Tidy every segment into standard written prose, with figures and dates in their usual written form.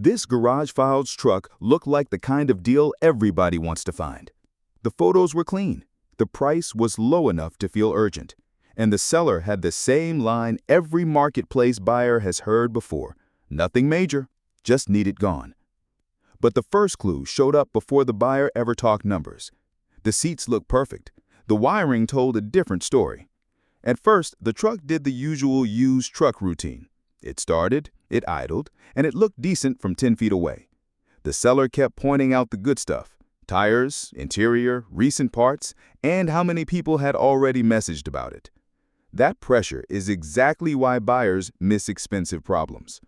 This Garage Files truck looked like the kind of deal everybody wants to find. The photos were clean, the price was low enough to feel urgent, and the seller had the same line every marketplace buyer has heard before. Nothing major, just need it gone. But the first clue showed up before the buyer ever talked numbers. The seats looked perfect. The wiring told a different story. At first, the truck did the usual used truck routine. It started, it idled, and it looked decent from 10 feet away. The seller kept pointing out the good stuff: tires, interior, recent parts, and how many people had already messaged about it. That pressure is exactly why buyers miss expensive problems.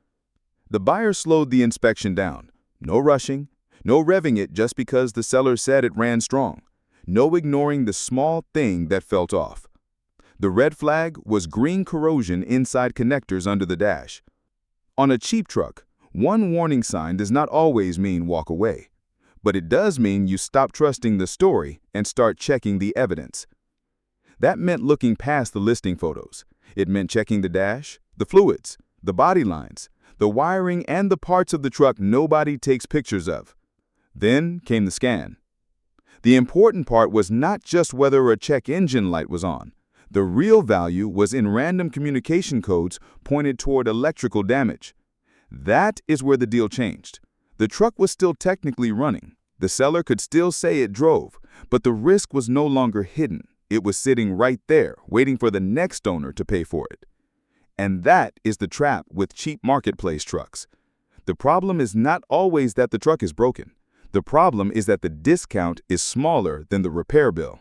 The buyer slowed the inspection down. No rushing, no revving it just because the seller said it ran strong. No ignoring the small thing that felt off. The red flag was green corrosion inside connectors under the dash. On a cheap truck, one warning sign does not always mean walk away. But it does mean you stop trusting the story and start checking the evidence. That meant looking past the listing photos. It meant checking the dash, the fluids, the body lines, the wiring, and the parts of the truck nobody takes pictures of. Then came the scan. The important part was not just whether a check engine light was on. The real value was in random communication codes pointed toward electrical damage. That is where the deal changed. The truck was still technically running. The seller could still say it drove, but the risk was no longer hidden. It was sitting right there, waiting for the next owner to pay for it. And that is the trap with cheap marketplace trucks. The problem is not always that the truck is broken. The problem is that the discount is smaller than the repair bill.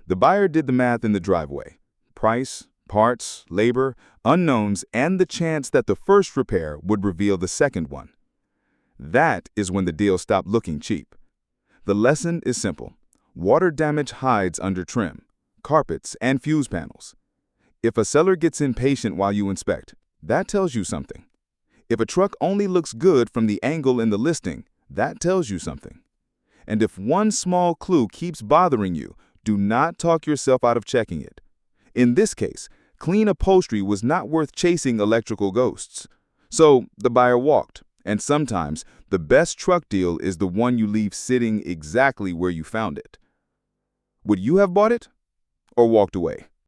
The buyer did the math in the driveway. Price, parts, labor, unknowns, and the chance that the first repair would reveal the second one. That is when the deal stopped looking cheap. The lesson is simple. Water damage hides under trim, carpets, and fuse panels. If a seller gets impatient while you inspect, that tells you something. If a truck only looks good from the angle in the listing, that tells you something. And if one small clue keeps bothering you, do not talk yourself out of checking it. In this case, clean upholstery was not worth chasing electrical ghosts. So the buyer walked, and sometimes the best truck deal is the one you leave sitting exactly where you found it. Would you have bought it or walked away?